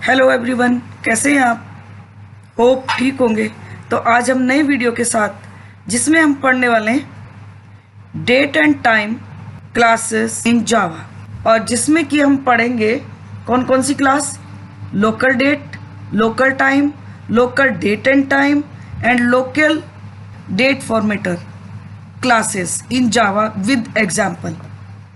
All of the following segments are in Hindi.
हेलो एवरीवन, कैसे हैं आप? होप ठीक होंगे। तो आज हम नई वीडियो के साथ जिसमें हम पढ़ने वाले हैं date and time classes in Java, और जिसमें कि हम पढ़ेंगे कौन कौन सी class? Local date, local time, local date and time and local date formatter classes in Java with example.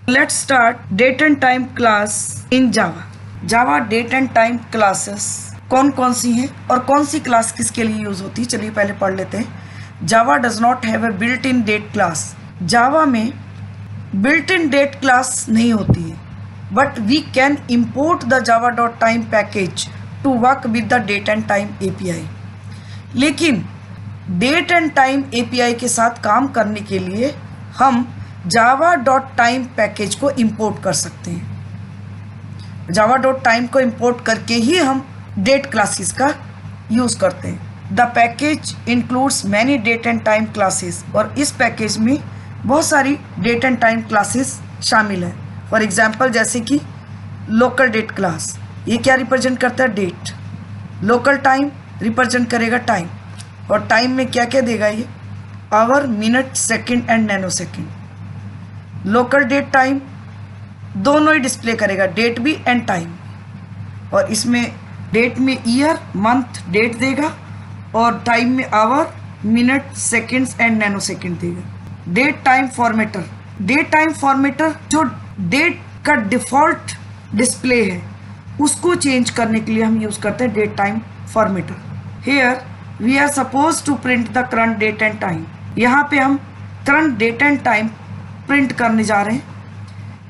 Let's start date and time class in Java. Java date and time classes कौन कौन सी हैं और कौन सी क्लास किसके लिए यूज होती है, चलिए पहले पढ़ लेते हैं। Java does not have a built in date class. Java में बिल्ट इन डेट क्लास नहीं होती है, but we can import the Java dot time package to work with the date and time API. लेकिन डेट एंड टाइम एपीआई के साथ काम करने के लिए हम जावा डॉट टाइम पैकेज को इम्पोर्ट कर सकते हैं। जावा डॉट टाइम को इम्पोर्ट करके ही हम डेट क्लासेस का यूज़ करते हैं। The package includes many date and time classes, और इस पैकेज में बहुत सारी डेट एंड टाइम क्लासेस शामिल हैं। फॉर एग्जांपल जैसे कि लोकल डेट क्लास, ये क्या रिप्रेजेंट करता है? डेट। लोकल टाइम रिप्रेजेंट करेगा टाइम, और टाइम में क्या क्या देगा? ये hour, minute, second and nano second. Local date time दोनों ही डिस्प्ले करेगा, डेट भी एंड टाइम। और इसमें डेट में ईयर, मंथ, डेट देगा, और टाइम में hour, minute, seconds and nano second देगा। Date time formatter, date time formatter जो डेट का डिफॉल्ट डिस्प्ले है उसको चेंज करने के लिए हम यूज करते हैं date time formatter. Here we are suppose to print the current date and time. यहाँ पे हम current date and time print करने जा रहे हैं।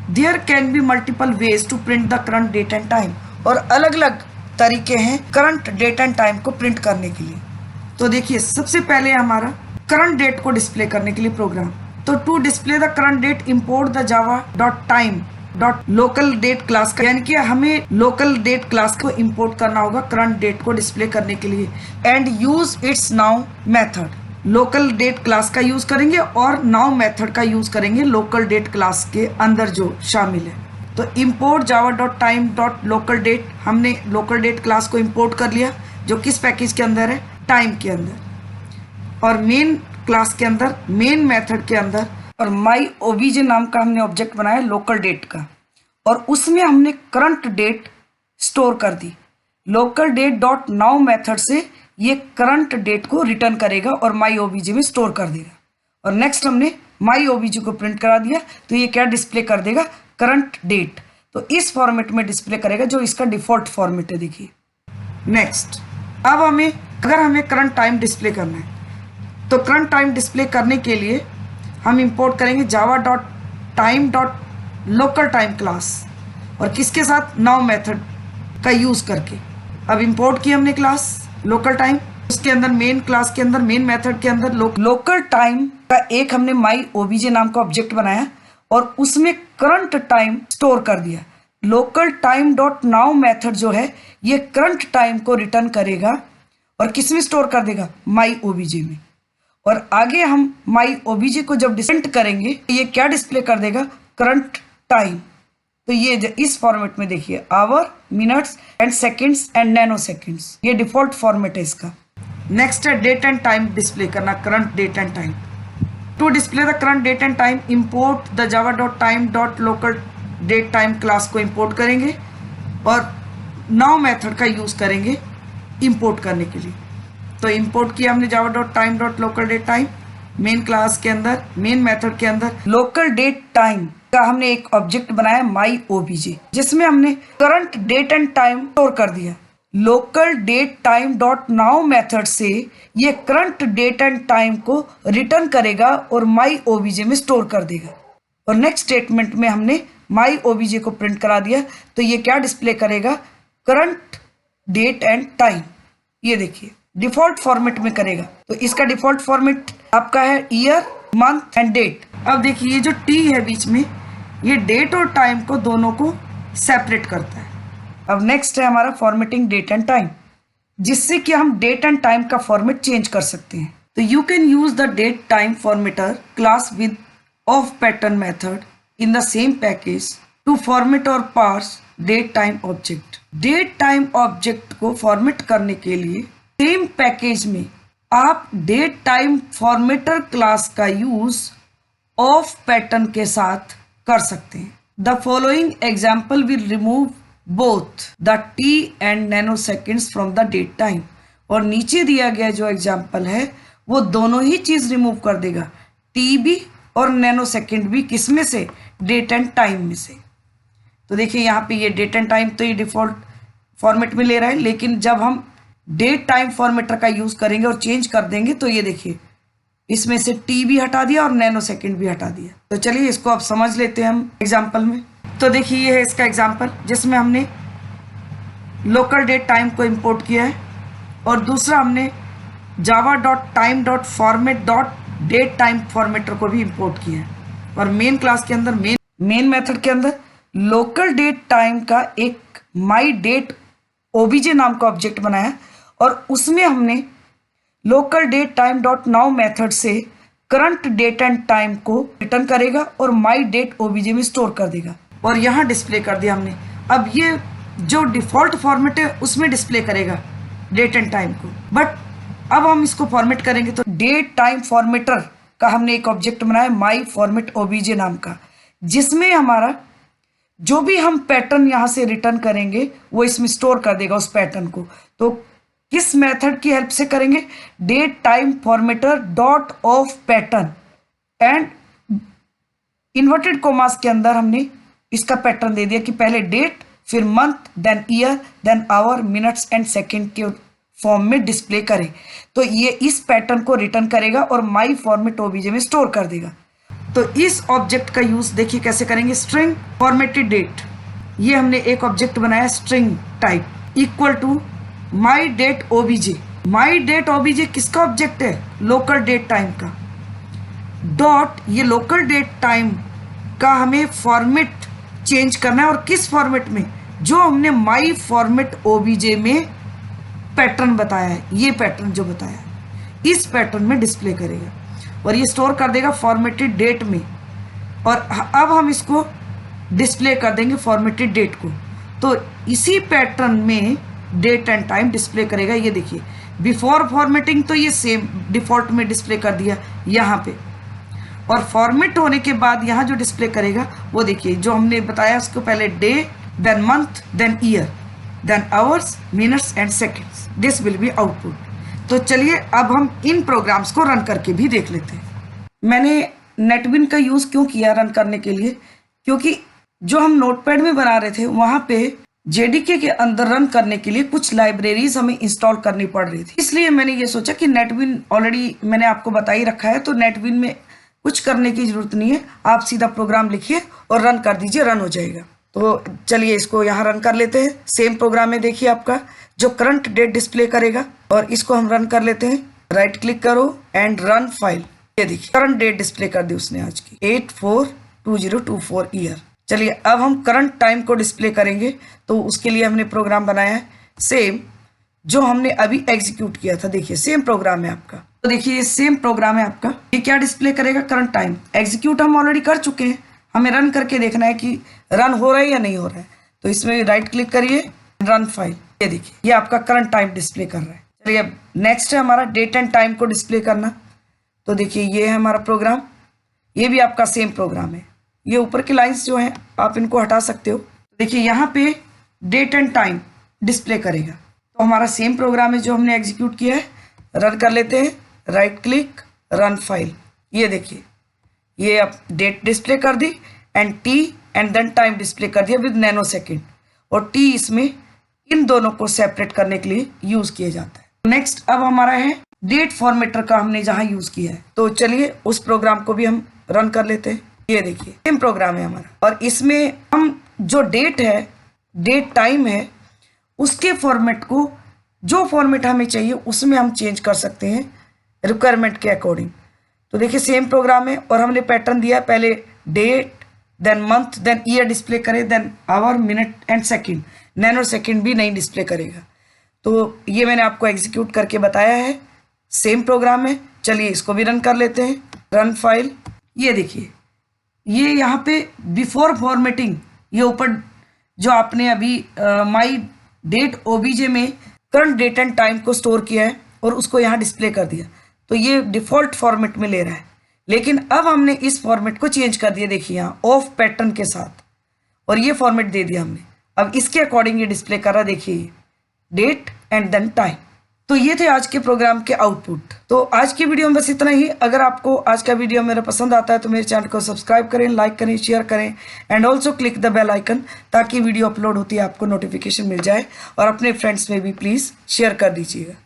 There can be multiple ways to print the current date and time, और अलग अलग तरीके हैं करंट डेट एंड टाइम को प्रिंट करने के लिए। तो देखिए, सबसे पहले हमारा करंट डेट को डिस्प्ले करने के लिए प्रोग्राम। तो to display the current date import the Java dot time dot local date class का, यानी कि हमें लोकल डेट क्लास को इम्पोर्ट करना होगा करंट डेट को डिस्प्ले करने के लिए, and use its now method. Local date class का यूज करेंगे और नाउ मेथड का यूज करेंगे लोकल डेट क्लास के अंदर जो शामिल है। तो import Java dot time dot local date, हमने लोकल डेट क्लास को इम्पोर्ट कर लिया जो किस पैकेज के अंदर है? टाइम के अंदर। और मेन क्लास के अंदर, मेन मेथड के अंदर, और माई ओबीजे नाम का हमने ऑब्जेक्ट बनाया लोकल डेट का, और उसमें हमने करंट डेट स्टोर कर दी। Local date dot now method से ये करंट डेट को रिटर्न करेगा और माई ओबीजे में स्टोर कर देगा। और नेक्स्ट हमने माई ओबीजे को प्रिंट करा दिया, तो ये क्या डिस्प्ले कर देगा? Current date. तो इस फॉर्मेट में डिस्प्ले करेगा जो इसका डिफॉल्ट फॉर्मेट है। देखिए नेक्स्ट, अब अगर हमें करंट टाइम डिस्प्ले करना है, तो करंट टाइम डिस्प्ले करने के लिए हम इंपोर्ट करेंगे जावा dot time dot local time class, और किसके साथ? नाउ मेथड का यूज करके। अब इंपोर्ट की हमने क्लास लोकल टाइम, उसके अंदर मेन क्लास के अंदर, मेन मेथड के अंदर लोकल टाइम का एक हमने माई ओबीजे नाम का ऑब्जेक्ट बनाया और उसमें करंट टाइम स्टोर कर दिया। Local time dot now method जो है ये करंट टाइम को रिटर्न करेगा और किस में स्टोर कर देगा? माई ओबीजे में। और आगे हम माई ओबीजे को जब डिस्प्ले करेंगे तो ये क्या डिस्प्ले कर देगा? Current time. तो ये इस फॉर्मेट में देखिए, hour, minutes and seconds and nano seconds, ये डिफॉल्ट फॉर्मेट है इसका। नेक्स्ट है डेट एंड टाइम डिस्प्ले करना, current date and time. To display the current date and time import the Java dot time dot local date time class को इम्पोर्ट करेंगे और नाउ मेथड का यूज करेंगे इम्पोर्ट करने के लिए। तो इम्पोर्ट किया हमने जावा dot time dot local date time, main class के अंदर, मेन मेथड के अंदर लोकल डेट टाइम का हमने एक ऑब्जेक्ट बनाया माई ओबीजे, जिसमें हमने current date and time store कर दिया। Local date time dot now method से ये करंट डेट एंड टाइम को रिटर्न करेगा और माई ओबीजे में स्टोर कर देगा। और नेक्स्ट स्टेटमेंट में हमने माई ओबीजे को प्रिंट करा दिया, तो ये क्या डिस्प्ले करेगा? Current date and time. ये देखिए डिफॉल्ट फॉर्मेट में करेगा। तो इसका डिफॉल्ट फॉर्मेट आपका है ईयर, मंथ एंड डेट। अब देखिए ये जो टी है बीच में, ये डेट और टाइम को दोनों को सेपरेट करता है। अब नेक्स्ट है हमारा फॉर्मेटिंग डेट एंड टाइम, जिससे कि हम डेट एंड टाइम का फॉर्मेट चेंज कर सकते हैं। तो you can use the date time formatter class with of pattern method in the same package to format और parse date time object. Date time object को फॉर्मेट करने के लिए सेम पैकेज में आप डेट टाइम फॉर्मेटर क्लास का यूज ऑफ पैटर्न के साथ कर सकते हैं। The following example will remove both the T and nano seconds from the date time. और नीचे दिया गया जो एग्जाम्पल है वो दोनों ही चीज रिमूव कर देगा, टी भी और नैनो सेकेंड भी। किसमें से? डेट एंड टाइम में से। तो देखिए यहाँ पे ये डेट एंड टाइम तो ये डिफॉल्ट फॉर्मेट में ले रहा है, लेकिन जब हम डेट टाइम फॉर्मेटर का यूज करेंगे और चेंज कर देंगे तो ये देखिए इसमें से टी भी हटा दिया और नैनो सेकेंड भी हटा दिया। तो चलिए इसको अब समझ लेते हैं हम एग्जाम्पल में। तो देखिए ये है इसका एग्जाम्पल जिसमें हमने लोकल डेट टाइम को इंपोर्ट किया है और दूसरा हमने java.time.format.date टाइम फॉर्मेटर को भी इंपोर्ट किया है। और मेन क्लास के अंदर मेन मेथड के अंदर लोकल डेट टाइम का एक माई डेट ओबीजे नाम का ऑब्जेक्ट बनाया और उसमें हमने local date time dot now method से करंट डेट एंड टाइम को रिटर्न करेगा और माई डेट ओबीजे में स्टोर कर देगा और यहाँ डिस्प्ले कर दिया हमने। अब ये जो डिफॉल्ट फॉर्मेट है उसमें डिस्प्ले करेगा डेट एंड टाइम को, बट अब हम इसको फॉर्मेट करेंगे तो डेट टाइम फॉर्मेटर का हमने एक ऑब्जेक्ट बनाया माई फॉर्मेट ओबीजे नाम का, जिसमें हमारा जो भी हम पैटर्न यहाँ से रिटर्न करेंगे वो इसमें स्टोर कर देगा उस पैटर्न को। तो किस मेथड की हेल्प से करेंगे? Date time formatter dot of pattern and inverted commas के अंदर हमने इसका पैटर्न दे दिया कि पहले डेट, फिर month, then year, then hour, minutes and second के फॉर्म में डिस्प्ले करें। तो ये इस पैटर्न को रिटर्न करेगा और माई फॉर्मेट ओबीजे में स्टोर कर देगा। तो इस ऑब्जेक्ट का यूज देखिए कैसे करेंगे। स्ट्रिंग फॉर्मेटेड डेट, ये हमने एक ऑब्जेक्ट बनाया string type equal to my date OBJ. My date OBJ किसका ऑब्जेक्ट है? लोकल डेट टाइम का। डॉट ये लोकल डेट टाइम का हमें फॉर्मेट चेंज करना है और किस फॉर्मेट में? जो हमने माई फॉर्मेट ओबीजे में पैटर्न बताया है, ये पैटर्न जो बताया है इस पैटर्न में डिस्प्ले करेगा और ये स्टोर कर देगा फॉर्मेटेड डेट में। और अब हम इसको डिस्प्ले कर देंगे फॉर्मेटेड डेट को, तो इसी पैटर्न में डेट एंड टाइम डिस्प्ले करेगा। ये देखिए बिफोर फॉर्मेटिंग तो ये सेम डिफॉल्ट में डिस्प्ले कर दिया यहाँ पे, और फॉर्मेट होने के बाद यहाँ जो डिस्प्ले करेगा वो देखिए जो हमने बताया उसको पहले day, then month, then year, then hours, minutes and seconds. This will be output. तो चलिए अब हम इन प्रोग्राम्स को रन करके भी देख लेते हैं। मैंने नेटबिन का यूज क्यों किया रन करने के लिए? क्योंकि जो हम नोटपैड में बना रहे थे वहां पे जेडीके के अंदर रन करने के लिए कुछ लाइब्रेरीज हमें इंस्टॉल करनी पड़ रही थी, इसलिए मैंने ये सोचा कि नेटबिन ऑलरेडी मैंने आपको बता ही रखा है, तो नेटबिन में कुछ करने की जरूरत नहीं है, आप सीधा प्रोग्राम लिखिए और रन कर दीजिए, रन हो जाएगा। तो चलिए इसको यहाँ रन कर लेते हैं। सेम प्रोग्राम में देखिए आपका जो करंट डेट डिस्प्ले करेगा और इसको हम रन कर लेते हैं। राइट क्लिक करो एंड रन फाइल। ये देखिए करंट डेट डिस्प्ले कर दी उसने आज की 842024 ईयर। चलिए अब हम करंट टाइम को डिस्प्ले करेंगे, तो उसके लिए हमने प्रोग्राम बनाया है सेम जो हमने अभी एग्जीक्यूट किया था। देखिए सेम प्रोग्राम है आपका, तो देखिए ये सेम प्रोग्राम है आपका। ये क्या डिस्प्ले करेगा? Current time. एग्जीक्यूट हम ऑलरेडी कर चुके हैं, हमें रन करके देखना है कि रन हो रहा है या नहीं हो रहा है। तो इसमें राइट क्लिक करिए, रन फाइल। ये देखिए ये आपका करंट टाइम डिस्प्ले कर रहा है। चलिए अब नेक्स्ट है हमारा डेट एंड टाइम को डिस्प्ले करना। तो देखिए ये है हमारा प्रोग्राम, ये भी आपका सेम प्रोग्राम है। ये ऊपर की लाइंस जो हैं आप इनको हटा सकते हो। देखिए यहाँ पे डेट एंड टाइम डिस्प्ले करेगा, तो हमारा सेम प्रोग्राम है जो हमने एग्जीक्यूट किया है। रन कर लेते हैं, राइट क्लिक, रन फाइल। ये देखिए ये अब डेट डिस्प्ले कर दी and T and then time display कर दिया विद नैनो सेकेंड, और टी इसमें इन दोनों को सेपरेट करने के लिए यूज किया जाता है। नेक्स्ट अब हमारा है डेट फॉर्मेटर का हमने जहां यूज किया है, तो चलिए उस प्रोग्राम को भी हम रन कर लेते हैं। ये देखिए सेम प्रोग्राम है हमारा, और इसमें हम जो डेट है, डेट टाइम है, उसके फॉर्मेट को जो फॉर्मेट हमें चाहिए उसमें हम चेंज कर सकते हैं रिक्वायरमेंट के अकॉर्डिंग। तो देखिए सेम प्रोग्राम है और हमने पैटर्न दिया, पहले date, then month, then year display करे, then hour, minute and second. Nano second भी नहीं डिस्प्ले करेगा। तो ये मैंने आपको एग्जीक्यूट करके बताया है, सेम प्रोग्राम है। चलिए इसको भी रन कर लेते हैं, रन फाइल। ये देखिए ये यहाँ पे बिफोर फॉर्मेटिंग ये ऊपर जो आपने अभी माई डेट ओबीजे में करंट डेट एंड टाइम को स्टोर किया है और उसको यहाँ डिस्प्ले कर दिया, तो ये डिफ़ॉल्ट फॉर्मेट में ले रहा है। लेकिन अब हमने इस फॉर्मेट को चेंज कर दिया, देखिए यहाँ ऑफ पैटर्न के साथ, और ये फॉर्मेट दे दिया हमने। अब इसके अकॉर्डिंग ये डिस्प्ले कर रहा है, देखिए डेट एंड देन टाइम। तो ये थे आज के प्रोग्राम के आउटपुट। तो आज की वीडियो में बस इतना ही। अगर आपको आज का वीडियो मेरा पसंद आता है तो मेरे चैनल को सब्सक्राइब करें, लाइक करें, शेयर करें and also click the bell icon, ताकि वीडियो अपलोड होती है आपको नोटिफिकेशन मिल जाए, और अपने फ्रेंड्स में भी प्लीज़ शेयर कर दीजिएगा।